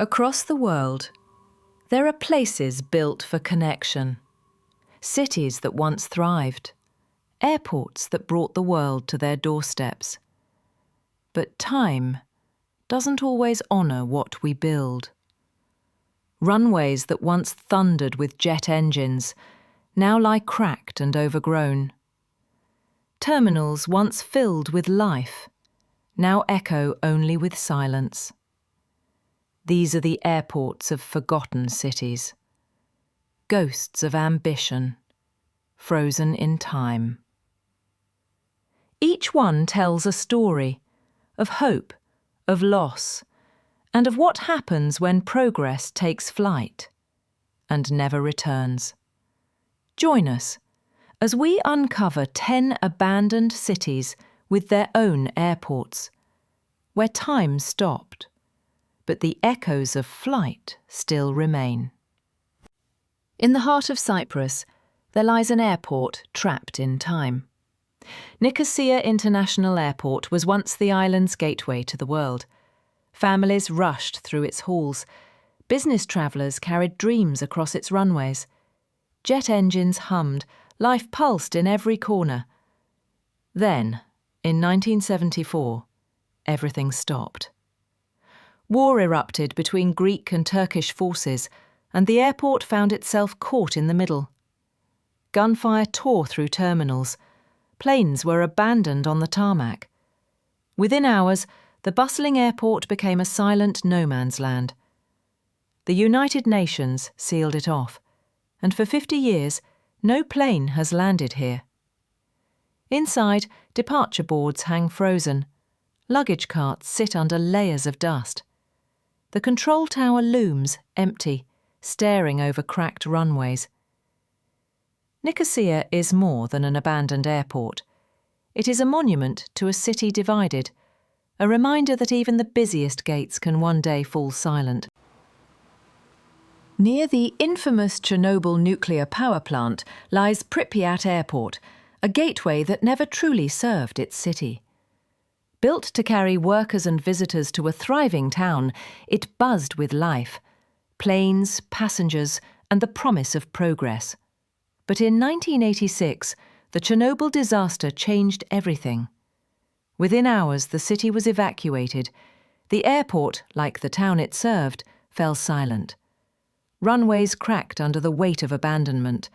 Across the world, there are places built for connection, cities that once thrived, airports that brought the world to their doorsteps. But time doesn't always honour what we build. Runways that once thundered with jet engines now lie cracked and overgrown. Terminals once filled with life now echo only with silence. These are the airports of forgotten cities, ghosts of ambition, frozen in time. Each one tells a story of hope, of loss, and of what happens when progress takes flight and never returns. Join us as we uncover 10 abandoned cities with their own airports, where time stopped, but the echoes of flight still remain. In the heart of Cyprus, there lies an airport trapped in time. Nicosia International Airport was once the island's gateway to the world. Families rushed through its halls. Business travellers carried dreams across its runways. Jet engines hummed, life pulsed in every corner. Then, in 1974, everything stopped. War erupted between Greek and Turkish forces, and the airport found itself caught in the middle. Gunfire tore through terminals. Planes were abandoned on the tarmac. Within hours, the bustling airport became a silent no-man's land. The United Nations sealed it off, and for 50 years, no plane has landed here. Inside, departure boards hang frozen. Luggage carts sit under layers of dust. The control tower looms, empty, staring over cracked runways. Nicosia is more than an abandoned airport. It is a monument to a city divided, a reminder that even the busiest gates can one day fall silent. Near the infamous Chernobyl nuclear power plant lies Pripyat Airport, a gateway that never truly served its city. Built to carry workers and visitors to a thriving town, it buzzed with life, planes, passengers, and the promise of progress. But in 1986, the Chernobyl disaster changed everything. Within hours, the city was evacuated. The airport, like the town it served, fell silent. Runways cracked under the weight of abandonment.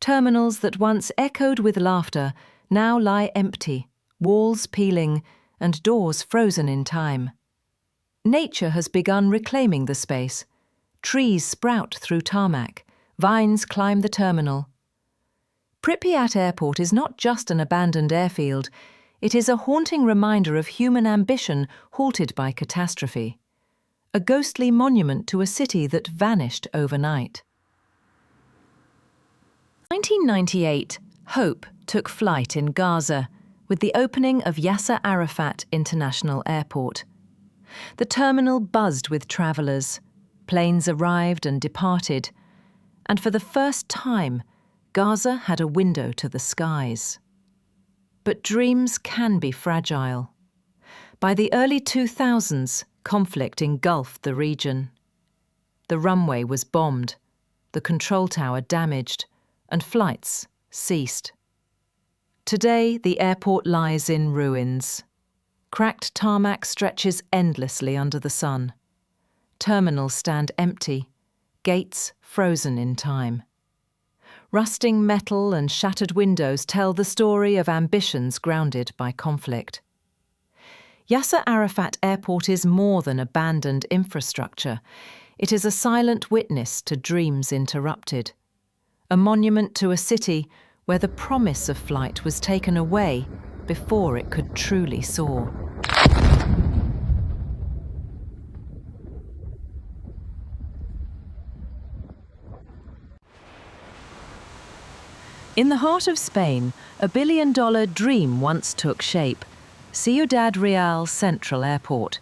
Terminals that once echoed with laughter now lie empty, walls peeling, and doors frozen in time. Nature has begun reclaiming the space. Trees sprout through tarmac, vines climb the terminal. Pripyat Airport is not just an abandoned airfield, it is a haunting reminder of human ambition halted by catastrophe. A ghostly monument to a city that vanished overnight. In 1998, hope took flight in Gaza with the opening of Yasser Arafat International Airport. The terminal buzzed with travellers. Planes arrived and departed, and for the first time, Gaza had a window to the skies. But dreams can be fragile. By the early 2000s, conflict engulfed the region. The runway was bombed, the control tower damaged, and flights ceased. Today, the airport lies in ruins. Cracked tarmac stretches endlessly under the sun. Terminals stand empty, gates frozen in time. Rusting metal and shattered windows tell the story of ambitions grounded by conflict. Yasser Arafat Airport is more than abandoned infrastructure. It is a silent witness to dreams interrupted. A monument to a city where the promise of flight was taken away before it could truly soar. In the heart of Spain, a billion-dollar dream once took shape: Ciudad Real Central Airport.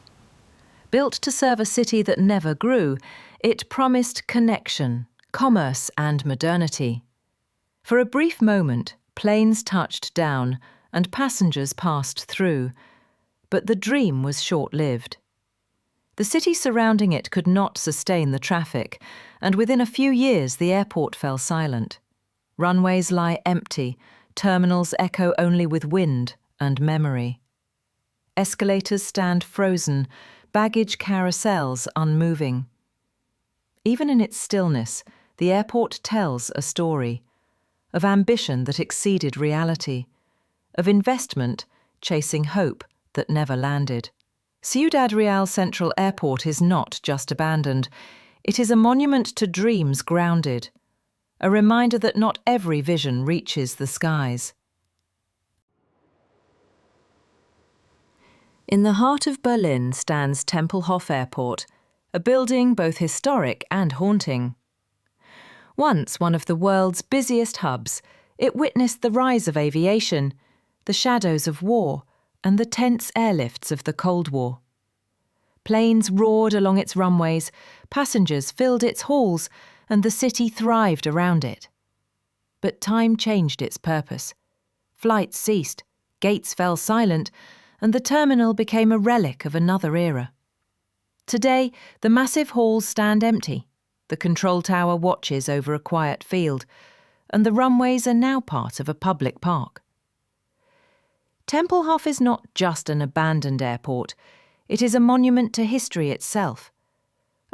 Built to serve a city that never grew, it promised connection, commerce and modernity. For a brief moment, planes touched down and passengers passed through, but the dream was short-lived. The city surrounding it could not sustain the traffic, and within a few years the airport fell silent. Runways lie empty, terminals echo only with wind and memory. Escalators stand frozen, baggage carousels unmoving. Even in its stillness, the airport tells a story of ambition that exceeded reality, of investment chasing hope that never landed. Ciudad Real Central Airport is not just abandoned. It is a monument to dreams grounded, a reminder that not every vision reaches the skies. In the heart of Berlin stands Tempelhof Airport, a building both historic and haunting. Once one of the world's busiest hubs, it witnessed the rise of aviation, the shadows of war, and the tense airlifts of the Cold War. Planes roared along its runways, passengers filled its halls, and the city thrived around it. But time changed its purpose. Flights ceased, gates fell silent, and the terminal became a relic of another era. Today, the massive halls stand empty, the control tower watches over a quiet field, and the runways are now part of a public park. Tempelhof is not just an abandoned airport, it is a monument to history itself,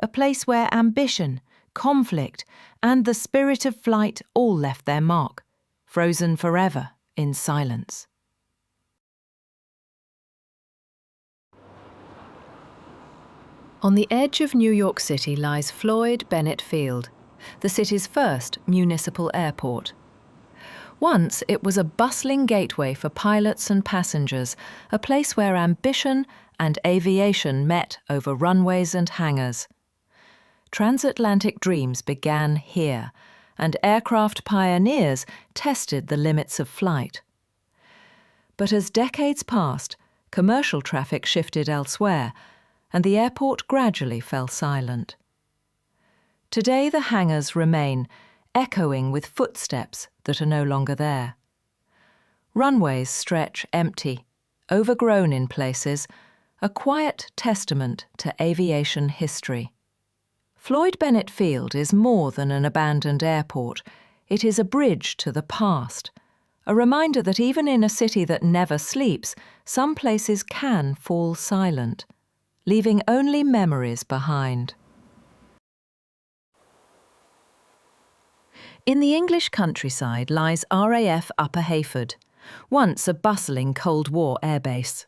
a place where ambition, conflict, and the spirit of flight all left their mark, frozen forever in silence. On the edge of New York City lies Floyd Bennett Field, the city's first municipal airport. Once it was a bustling gateway for pilots and passengers, a place where ambition and aviation met over runways and hangars. Transatlantic dreams began here, and aircraft pioneers tested the limits of flight. But as decades passed, commercial traffic shifted elsewhere, and the airport gradually fell silent. Today the hangars remain, echoing with footsteps that are no longer there. Runways stretch empty, overgrown in places, a quiet testament to aviation history. Floyd Bennett Field is more than an abandoned airport. It is a bridge to the past, a reminder that even in a city that never sleeps, some places can fall silent, leaving only memories behind. In the English countryside lies RAF Upper Heyford, once a bustling Cold War airbase.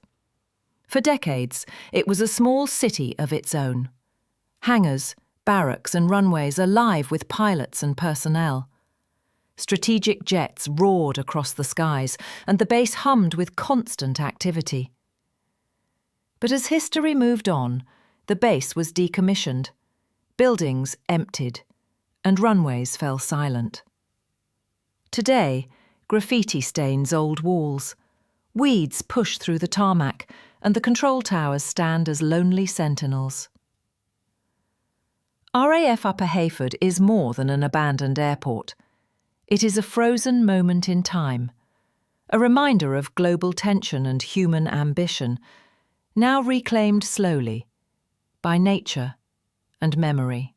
For decades, it was a small city of its own. Hangars, barracks and runways alive with pilots and personnel. Strategic jets roared across the skies, and the base hummed with constant activity. But as history moved on, the base was decommissioned, buildings emptied, and runways fell silent. Today, graffiti stains old walls, weeds push through the tarmac, and the control towers stand as lonely sentinels. RAF Upper Heyford is more than an abandoned airport. It is a frozen moment in time, a reminder of global tension and human ambition, now reclaimed slowly by nature and memory.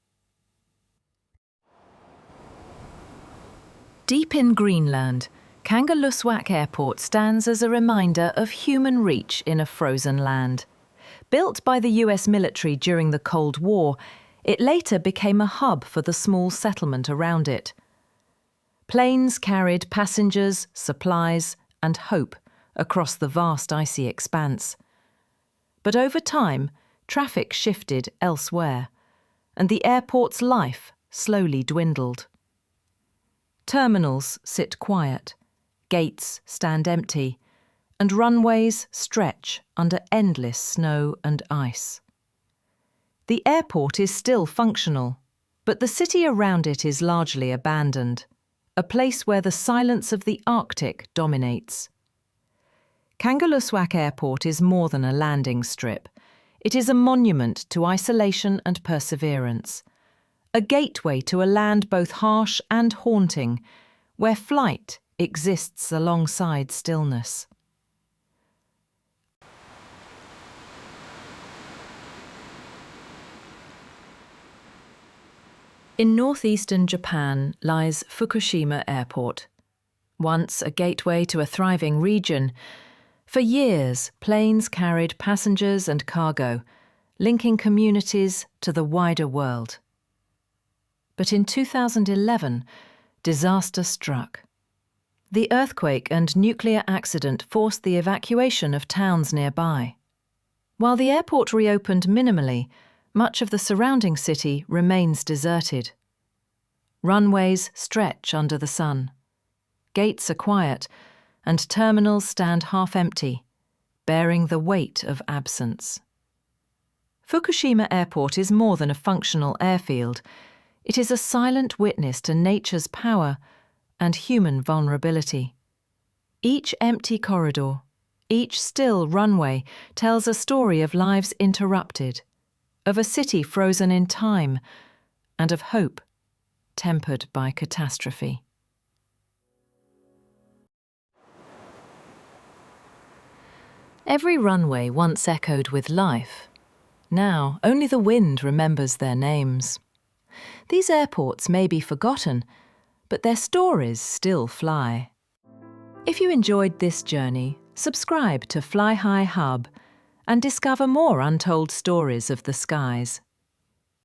Deep in Greenland, Kangerlussuaq Airport stands as a reminder of human reach in a frozen land. Built by the US military during the Cold War, it later became a hub for the small settlement around it. Planes carried passengers, supplies, and hope across the vast icy expanse. But over time, traffic shifted elsewhere, and the airport's life slowly dwindled. Terminals sit quiet, gates stand empty, and runways stretch under endless snow and ice. The airport is still functional, but the city around it is largely abandoned, a place where the silence of the Arctic dominates. Kangerlussuaq Airport is more than a landing strip. It is a monument to isolation and perseverance, a gateway to a land both harsh and haunting, where flight exists alongside stillness. In northeastern Japan lies Fukushima Airport. Once a gateway to a thriving region, for years planes carried passengers and cargo, linking communities to the wider world. But in 2011, disaster struck. The earthquake and nuclear accident forced the evacuation of towns nearby. While the airport reopened minimally, much of the surrounding city remains deserted. Runways stretch under the sun. Gates are quiet, and terminals stand half-empty, bearing the weight of absence. Fukushima Airport is more than a functional airfield. It is a silent witness to nature's power and human vulnerability. Each empty corridor, each still runway tells a story of lives interrupted, of a city frozen in time, and of hope tempered by catastrophe. Every runway once echoed with life. Now only the wind remembers their names. These airports may be forgotten, but their stories still fly. If you enjoyed this journey, subscribe to FlyHigh Hub and discover more untold stories of the skies.